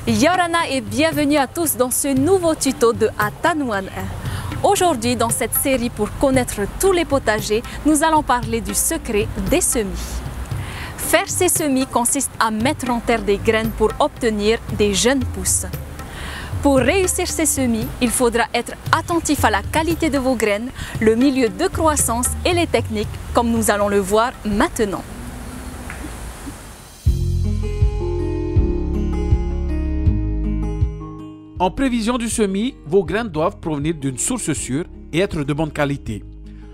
Yorana et bienvenue à tous dans ce nouveau tuto de Atanuan 1. Aujourd'hui, dans cette série pour connaître tous les potagers, nous allons parler du secret des semis. Faire ces semis consiste à mettre en terre des graines pour obtenir des jeunes pousses. Pour réussir ces semis, il faudra être attentif à la qualité de vos graines, le milieu de croissance et les techniques, comme nous allons le voir maintenant. En prévision du semis, vos graines doivent provenir d'une source sûre et être de bonne qualité.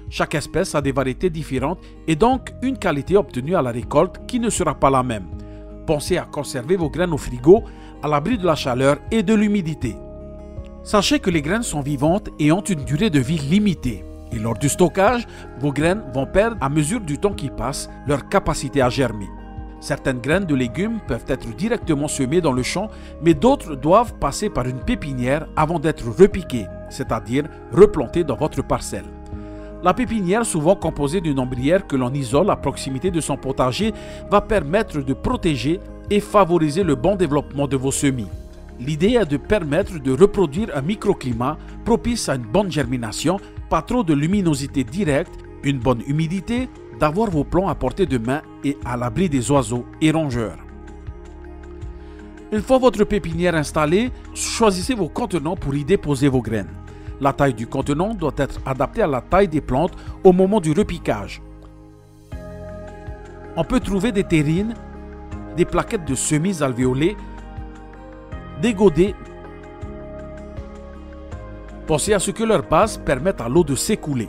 Chaque espèce a des variétés différentes et donc une qualité obtenue à la récolte qui ne sera pas la même. Pensez à conserver vos graines au frigo, à l'abri de la chaleur et de l'humidité. Sachez que les graines sont vivantes et ont une durée de vie limitée. Et lors du stockage, vos graines vont perdre à mesure du temps qui passe leur capacité à germer. Certaines graines de légumes peuvent être directement semées dans le champ, mais d'autres doivent passer par une pépinière avant d'être repiquées, c'est-à-dire replantées dans votre parcelle. La pépinière, souvent composée d'une ombrière que l'on isole à proximité de son potager, va permettre de protéger et favoriser le bon développement de vos semis. L'idée est de permettre de reproduire un microclimat propice à une bonne germination, pas trop de luminosité directe, une bonne humidité, d'avoir vos plants à portée de main et à l'abri des oiseaux et rongeurs. Une fois votre pépinière installée, choisissez vos contenants pour y déposer vos graines. La taille du contenant doit être adaptée à la taille des plantes au moment du repiquage. On peut trouver des terrines, des plaquettes de semis alvéolées, des godets. Pensez à ce que leur base permette à l'eau de s'écouler.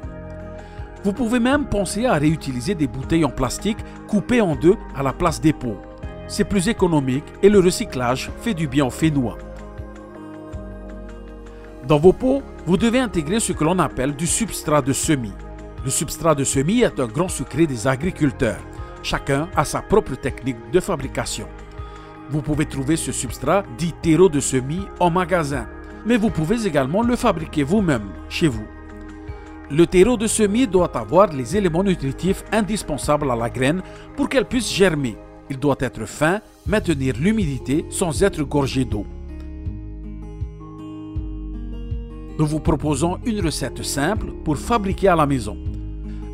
Vous pouvez même penser à réutiliser des bouteilles en plastique coupées en deux à la place des pots. C'est plus économique et le recyclage fait du bien aux Fénois. Dans vos pots, vous devez intégrer ce que l'on appelle du substrat de semis. Le substrat de semis est un grand secret des agriculteurs. Chacun a sa propre technique de fabrication. Vous pouvez trouver ce substrat dit terreau de semis en magasin, mais vous pouvez également le fabriquer vous-même chez vous. Le terreau de semis doit avoir les éléments nutritifs indispensables à la graine pour qu'elle puisse germer. Il doit être fin, maintenir l'humidité sans être gorgé d'eau. Nous vous proposons une recette simple pour fabriquer à la maison.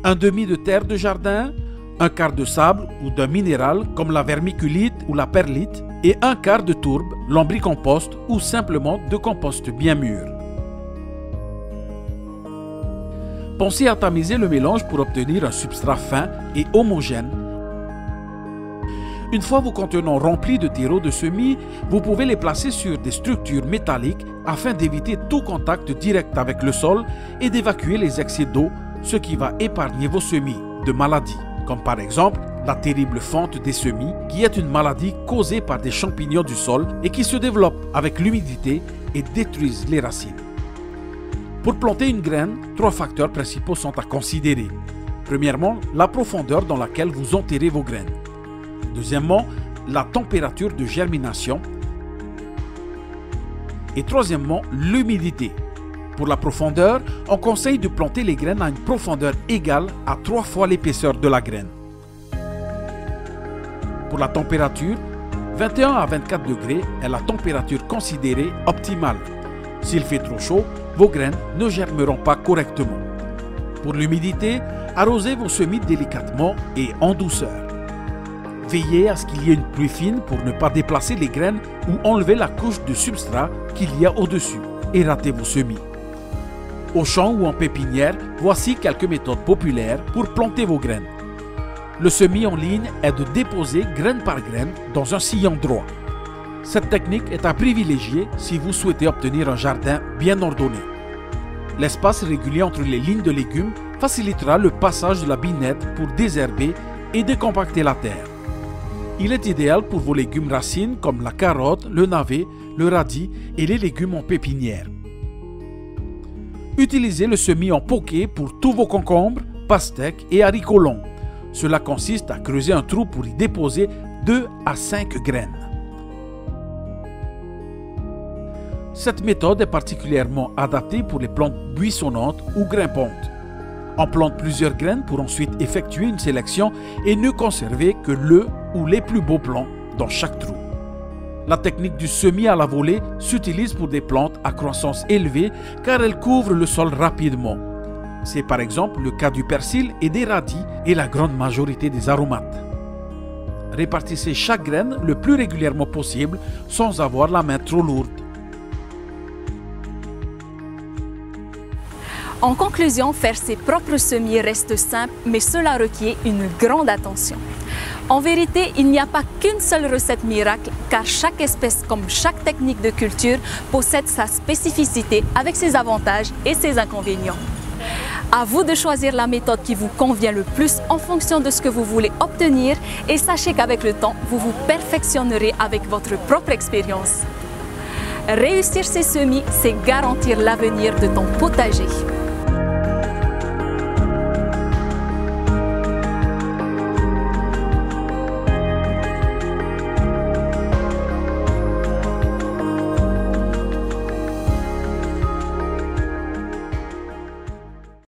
Un demi de terre de jardin, un quart de sable ou d'un minéral comme la vermiculite ou la perlite et un quart de tourbe, lombricompost ou simplement de compost bien mûr. Pensez à tamiser le mélange pour obtenir un substrat fin et homogène. Une fois vos contenants remplis de terreau de semis, vous pouvez les placer sur des structures métalliques afin d'éviter tout contact direct avec le sol et d'évacuer les excès d'eau, ce qui va épargner vos semis de maladies, comme par exemple la terrible fente des semis, qui est une maladie causée par des champignons du sol et qui se développe avec l'humidité et détruisent les racines. Pour planter une graine, 3 facteurs principaux sont à considérer. Premièrement, la profondeur dans laquelle vous enterrez vos graines. Deuxièmement, la température de germination. Et troisièmement, l'humidité. Pour la profondeur, on conseille de planter les graines à une profondeur égale à 3 fois l'épaisseur de la graine. Pour la température, 21 à 24 degrés est la température considérée optimale. S'il fait trop chaud, vos graines ne germeront pas correctement. Pour l'humidité, arrosez vos semis délicatement et en douceur. Veillez à ce qu'il y ait une pluie fine pour ne pas déplacer les graines ou enlever la couche de substrat qu'il y a au-dessus et rater vos semis. Au champ ou en pépinière, voici quelques méthodes populaires pour planter vos graines. Le semis en ligne est de déposer graine par graine dans un sillon droit. Cette technique est à privilégier si vous souhaitez obtenir un jardin bien ordonné. L'espace régulier entre les lignes de légumes facilitera le passage de la binette pour désherber et décompacter la terre. Il est idéal pour vos légumes racines comme la carotte, le navet, le radis et les légumes en pépinière. Utilisez le semis en poquet pour tous vos concombres, pastèques et haricots longs. Cela consiste à creuser un trou pour y déposer 2 à 5 graines. Cette méthode est particulièrement adaptée pour les plantes buissonnantes ou grimpantes. On plante plusieurs graines pour ensuite effectuer une sélection et ne conserver que le ou les plus beaux plants dans chaque trou. La technique du semis à la volée s'utilise pour des plantes à croissance élevée car elle couvre le sol rapidement. C'est par exemple le cas du persil et des radis et la grande majorité des aromates. Répartissez chaque graine le plus régulièrement possible sans avoir la main trop lourde. En conclusion, faire ses propres semis reste simple, mais cela requiert une grande attention. En vérité, il n'y a pas qu'une seule recette miracle, car chaque espèce, comme chaque technique de culture, possède sa spécificité avec ses avantages et ses inconvénients. À vous de choisir la méthode qui vous convient le plus en fonction de ce que vous voulez obtenir et sachez qu'avec le temps, vous vous perfectionnerez avec votre propre expérience. Réussir ces semis, c'est garantir l'avenir de ton potager.